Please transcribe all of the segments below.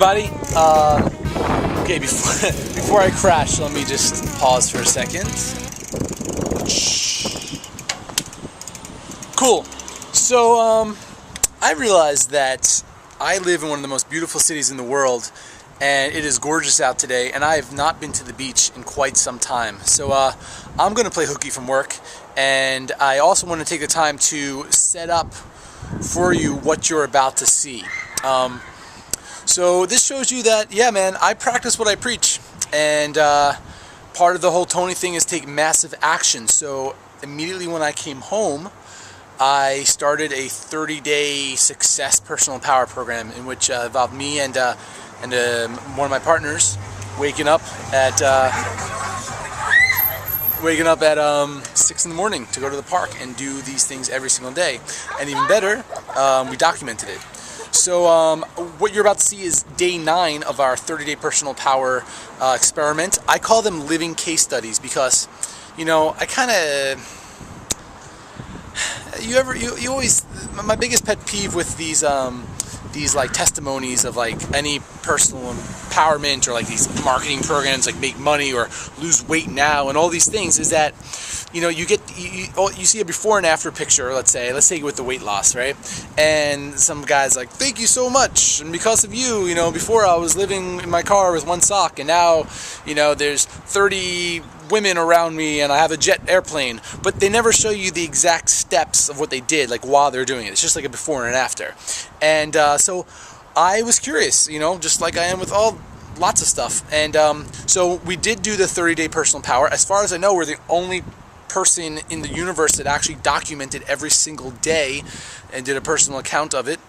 everybody. Okay, before I crash, let me just pause for a second. Cool. So, I realized that I live in one of the most beautiful cities in the world, and it is gorgeous out today, and I have not been to the beach in quite some time. So, I'm going to play hooky from work, and I also want to take the time to set up for you what you're about to see. So this shows you that, yeah, man, I practice what I preach, and part of the whole Tony thing is take massive action. So immediately when I came home, I started a 30-day success personal power program in which involved me and one of my partners waking up at 6 in the morning to go to the park and do these things every single day. And even better, we documented it. So what you're about to see is day 9 of our 30-day personal power experiment. I call them living case studies because, you know, I kind of, you always, my biggest pet peeve with these like testimonies of like any personal empowerment or like these marketing programs like make money or lose weight now and all these things is that, you know, you see a before and after picture, let's say with the weight loss, right? And some guy's like, thank you so much, and because of you, you know, before I was living in my car with one sock, and now, you know, there's 30 women around me and I have a jet airplane. But they never show you the exact steps of what they did, like while they're doing it. It's just like a before and an after. And so I was curious, you know, just like I am with lots of stuff. And so we did do the 30-day personal power. As far as I know, we're the only person in the universe that actually documented every single day and did a personal account of it.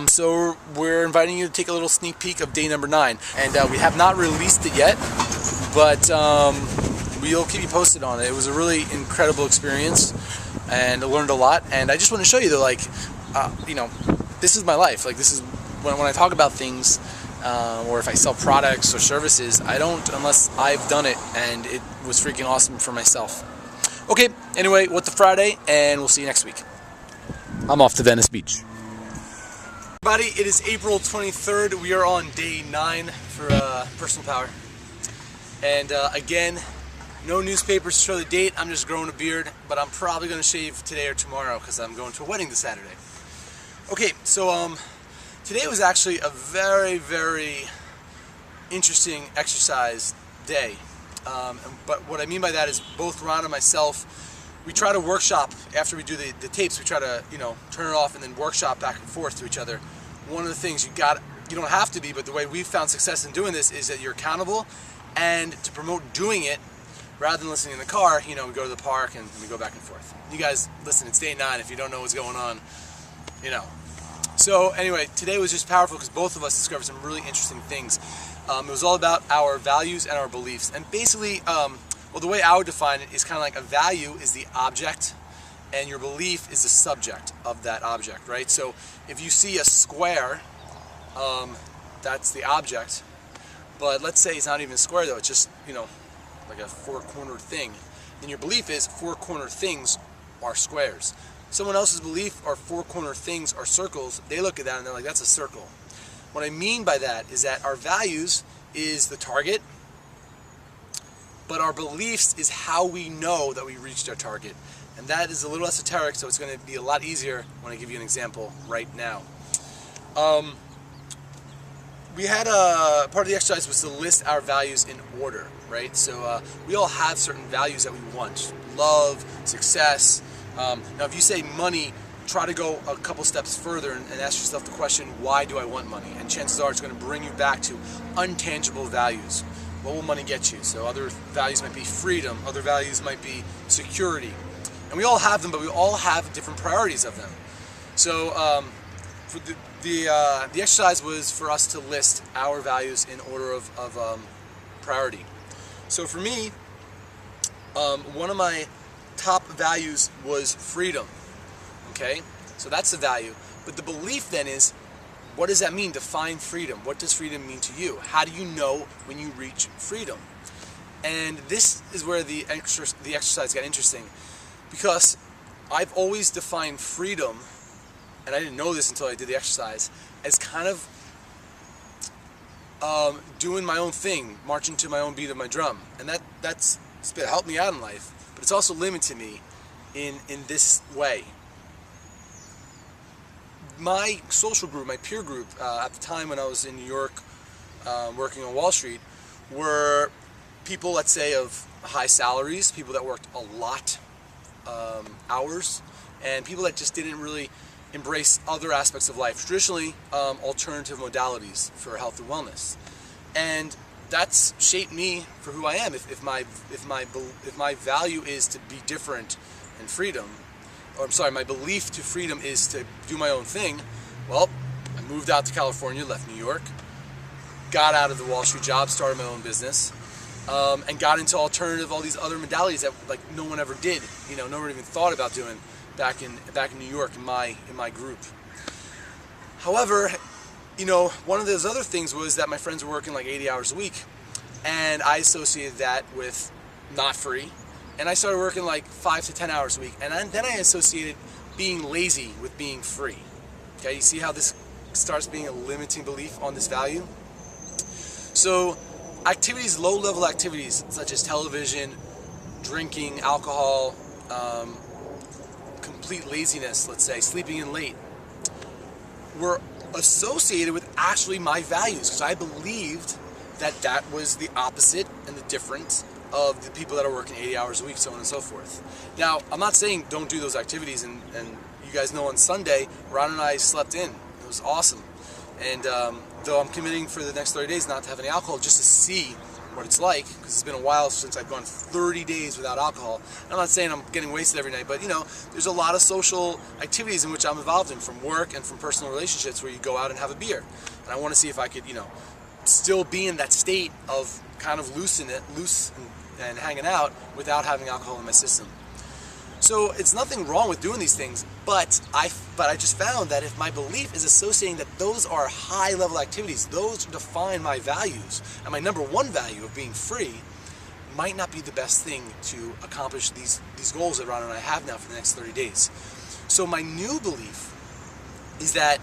So we're inviting you to take a little sneak peek of day number 9. And we have not released it yet, but we'll keep you posted on it. It was a really incredible experience, and I learned a lot. And I just want to show you that, like, you know, this is my life. Like, this is when I talk about things, or if I sell products or services, I don't unless I've done it, and it was freaking awesome for myself. Okay, anyway, what the Friday, and we'll see you next week. I'm off to Venice Beach. Everybody, it is April 23rd. We are on day 9 for personal power. And again, no newspapers to show the date. I'm just growing a beard, but I'm probably going to shave today or tomorrow because I'm going to a wedding this Saturday. Okay, so today was actually a very, very interesting exercise day. But what I mean by that is both Ron and myself, we try to workshop after we do the tapes. We try to, you know, turn it off and then workshop back and forth to each other. One of the things you don't have to be, but the way we've found success in doing this is that you're accountable, and to promote doing it rather than listening in the car, you know, we go to the park and we go back and forth. You guys, listen, it's day 9. If you don't know what's going on, you know. So anyway, today was just powerful because both of us discovered some really interesting things. It was all about our values and our beliefs. And basically, well, the way I would define it is kind of like a value is the object and your belief is the subject of that object, right? So if you see a square, that's the object. But let's say it's not even a square though, it's just, you know, like a 4-cornered thing. Then your belief is 4-cornered things are squares. Someone else's belief are 4-cornered things are circles. They look at that and they're like, that's a circle. What I mean by that is that our values is the target, but our beliefs is how we know that we reached our target. And that is a little esoteric, so it's going to be a lot easier when I give you an example right now. We had part of the exercise was to list our values in order, right? So we all have certain values that we want. Love, success. Now if you say money, try to go a couple steps further and ask yourself the question, why do I want money? And chances are it's going to bring you back to untangible values. What will money get you? So other values might be freedom, other values might be security. And we all have them, but we all have different priorities of them. So for the exercise was for us to list our values in order of priority. So for me, one of my top values was freedom. Okay, so that's the value. But the belief then is, what does that mean? Define freedom. What does freedom mean to you? How do you know when you reach freedom? And this is where the exercise got interesting, because I've always defined freedom, and I didn't know this until I did the exercise, as kind of doing my own thing, marching to my own beat of my drum. And that's helped me out in life, but it's also limited me in this way. My social group, my peer group, at the time when I was in New York working on Wall Street, were people, let's say, of high salaries, people that worked a lot hours, and people that just didn't really embrace other aspects of life, traditionally alternative modalities for health and wellness. And that's shaped me for who I am. If my value is to be different and freedom, or I'm sorry, my belief to freedom is to do my own thing, well, I moved out to California, left New York, got out of the Wall Street job, started my own business, and got into alternative, all these other modalities that like no one ever did. You know, no one even thought about doing back in New York in my group. However, you know, one of those other things was that my friends were working like 80 hours a week, and I associated that with not free. And I started working like 5 to 10 hours a week, and then I associated being lazy with being free. Okay, you see how this starts being a limiting belief on this value? So activities, low-level activities such as television, drinking, alcohol, complete laziness, let's say, sleeping in late, were associated with actually my values, because I believed that that was the opposite and the difference of the people that are working 80 hours a week, so on and so forth. Now, I'm not saying don't do those activities, and you guys know on Sunday, Ron and I slept in. It was awesome. And though I'm committing for the next 30 days not to have any alcohol, just to see what it's like, because it's been a while since I've gone 30 days without alcohol. I'm not saying I'm getting wasted every night, but you know, there's a lot of social activities in which I'm involved in, from work and from personal relationships, where you go out and have a beer. And I want to see if I could, you know, still be in that state of kind of loose and hanging out without having alcohol in my system. So it's nothing wrong with doing these things, but I just found that if my belief is associating that those are high-level activities, those define my values, and my number one value of being free might not be the best thing to accomplish these goals that Ron and I have now for the next 30 days. So my new belief is that